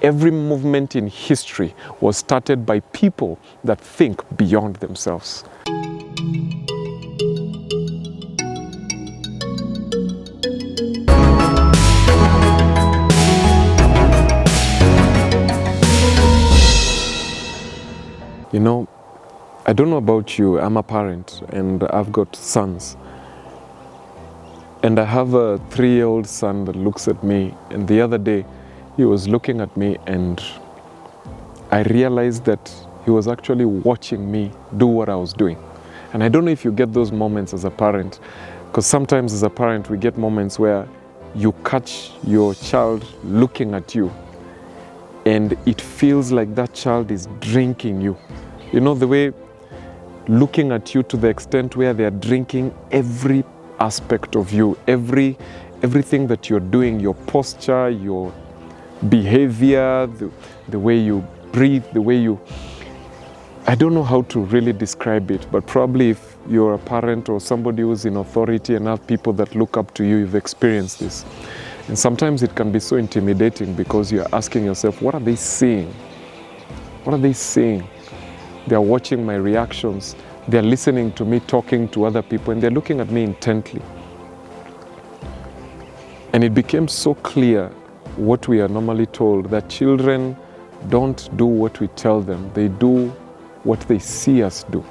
Every movement in history was started by people that think beyond themselves. You know, I don't know about you, I'm a parent and I've got sons. And I have a 3-year-old son that looks at me, and the other day he was looking at me and I realized that he was actually watching me do what I was doing. And I don't know if you get those moments as a parent, because sometimes as a parent we get moments where you catch your child looking at you and it feels like that child is drinking you. You know, the way looking at you to the extent where they are drinking every aspect of you, everything that you're doing, your posture, your behavior, the way you breathe, the way you... I don't know how to really describe it, but probably if you're a parent or somebody who's in authority and have people that look up to you, you've experienced this. And sometimes it can be so intimidating because you're asking yourself, what are they seeing? What are they seeing? They're watching my reactions. They're listening to me talking to other people, and they're looking at me intently. And it became so clear what we are normally told, that children don't do what we tell them. They do what they see us do.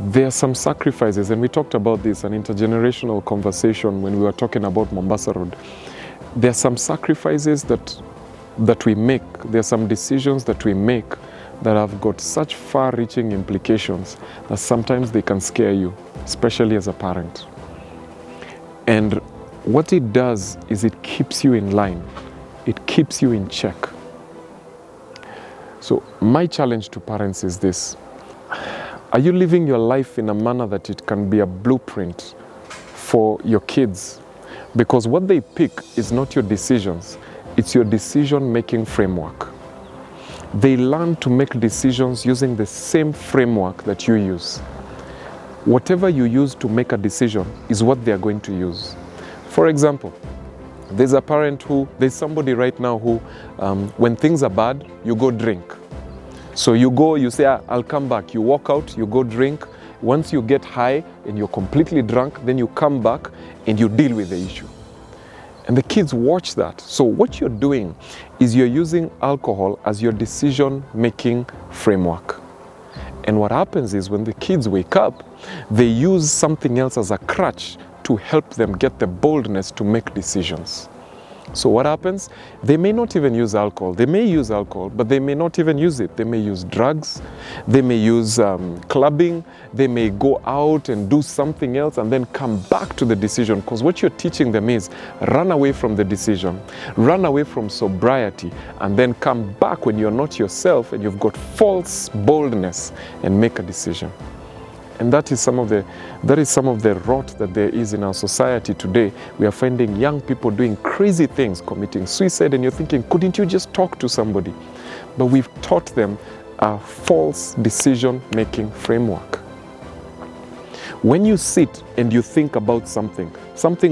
There are some sacrifices, and we talked about this, an intergenerational conversation when we were talking about Mombasa Road. There are some sacrifices that we make, there are some decisions that we make that have got such far-reaching implications that sometimes they can scare you, especially as a parent. And what it does is it keeps you in line. It keeps you in check. So my challenge to parents is this. Are you living your life in a manner that it can be a blueprint for your kids? Because what they pick is not your decisions, it's your decision-making framework. They learn to make decisions using the same framework that you use. Whatever you use to make a decision is what they are going to use. For example, there's somebody right now who, when things are bad, you go drink. So you go, you say, I'll come back. You walk out, you go drink. Once you get high and you're completely drunk, then you come back and you deal with the issue. And the kids watch that. So what you're doing is you're using alcohol as your decision-making framework. And what happens is when the kids wake up, they use something else as a crutch to help them get the boldness to make decisions. So what happens? They may not even use alcohol. They may use alcohol, but they may not even use it. They may use drugs. They may use clubbing. They may go out and do something else and then come back to the decision. Because what you're teaching them is run away from the decision, run away from sobriety, and then come back when you're not yourself and you've got false boldness and make a decision. And that is some of the rot that there is in our society today. We are finding young people doing crazy things, committing suicide, and you're thinking, couldn't you just talk to somebody? But we've taught them a false decision-making framework. When you sit and you think about something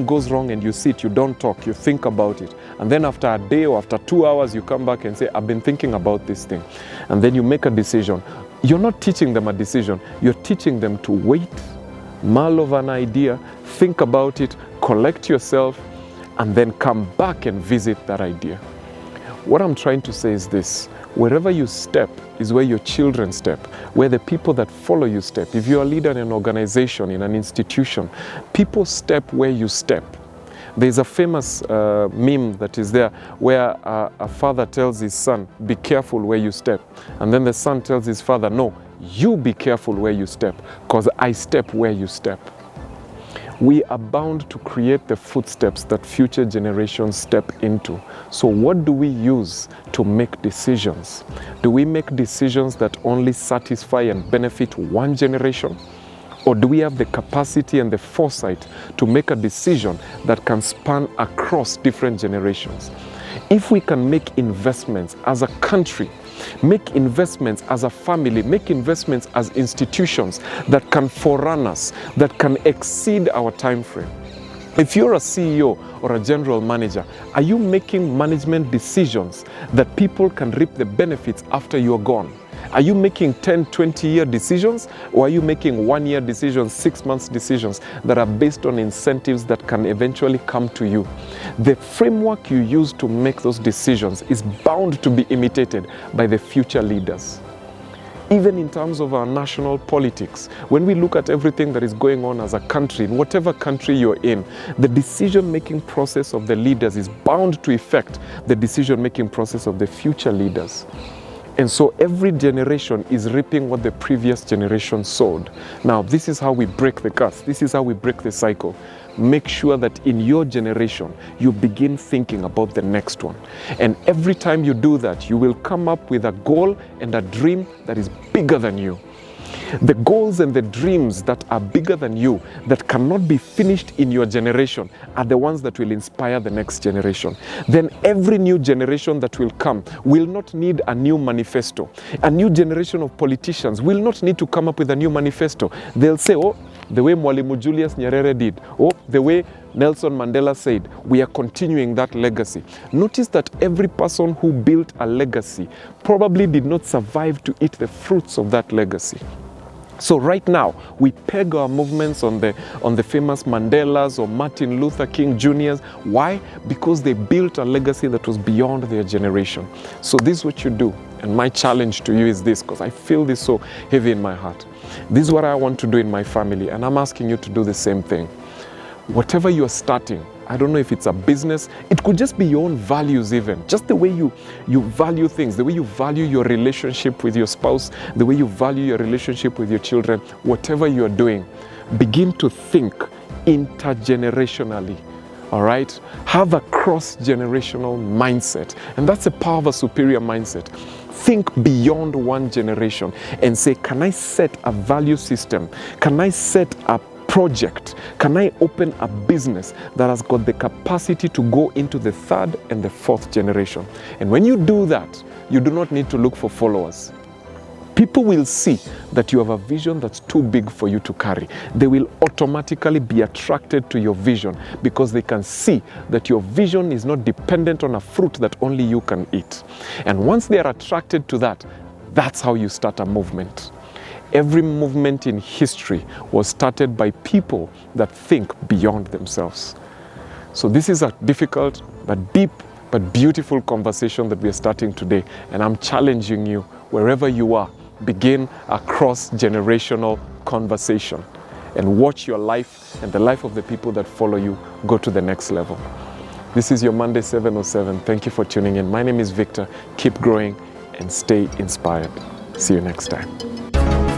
goes wrong and you sit, you don't talk, you think about it. And then after a day or after 2 hours, you come back and say, I've been thinking about this thing. And then you make a decision. You're not teaching them a decision. You're teaching them to wait, mull over an idea, think about it, collect yourself, and then come back and visit that idea. What I'm trying to say is this. Wherever you step is where your children step, where the people that follow you step. If you're a leader in an organization, in an institution, people step where you step. There's a famous meme that is there where a father tells his son, be careful where you step. And then the son tells his father, no, you be careful where you step, because I step where you step. We are bound to create the footsteps that future generations step into. So what do we use to make decisions? Do we make decisions that only satisfy and benefit one generation? Or do we have the capacity and the foresight to make a decision that can span across different generations? If we can make investments as a country, make investments as a family, make investments as institutions that can forerun us, that can exceed our time frame, If you're a CEO or a general manager, are you making management decisions that people can reap the benefits after you're gone? Are you making 10, 20-year decisions, or are you making 1-year decisions, 6 months decisions that are based on incentives that can eventually come to you? The framework you use to make those decisions is bound to be imitated by the future leaders. Even in terms of our national politics, when we look at everything that is going on as a country, in whatever country you're in, the decision-making process of the leaders is bound to affect the decision-making process of the future leaders. And so every generation is reaping what the previous generation sowed. Now, this is how we break the curse. This is how we break the cycle. Make sure that in your generation, you begin thinking about the next one. And every time you do that, you will come up with a goal and a dream that is bigger than you. The goals and the dreams that are bigger than you, that cannot be finished in your generation, are the ones that will inspire the next generation. Then every new generation that will come will not need a new manifesto. A new generation of politicians will not need to come up with a new manifesto. They'll say, oh, the way Mwalimu Julius Nyerere did, oh, the way Nelson Mandela said, we are continuing that legacy. Notice that every person who built a legacy probably did not survive to eat the fruits of that legacy. So right now, we peg our movements on the famous Mandelas or Martin Luther King Jr.'s. Why? Because they built a legacy that was beyond their generation. So this is what you do. And my challenge to you is this, because I feel this so heavy in my heart. This is what I want to do in my family, and I'm asking you to do the same thing. Whatever you're starting, I don't know if it's a business, it could just be your own values even. Just the way you value things, the way you value your relationship with your spouse, the way you value your relationship with your children, whatever you're doing, begin to think intergenerationally. All right? Have a cross-generational mindset. And that's the power of a superior mindset. Think beyond one generation and say, can I set a value system? Can I set a project? Can I open a business that has got the capacity to go into the 3rd and the 4th generation? And when you do that, you do not need to look for followers. People will see that you have a vision that's too big for you to carry. They will automatically be attracted to your vision because they can see that your vision is not dependent on a fruit that only you can eat. And once they are attracted to that, that's how you start a movement. Every movement in history was started by people that think beyond themselves. So this is a difficult but deep but beautiful conversation that we are starting today. And I'm challenging you, wherever you are, begin a cross-generational conversation and watch your life and the life of the people that follow you go to the next level. This is your Monday 707. Thank you for tuning in. My name is Victor. Keep growing and stay inspired. See you next time.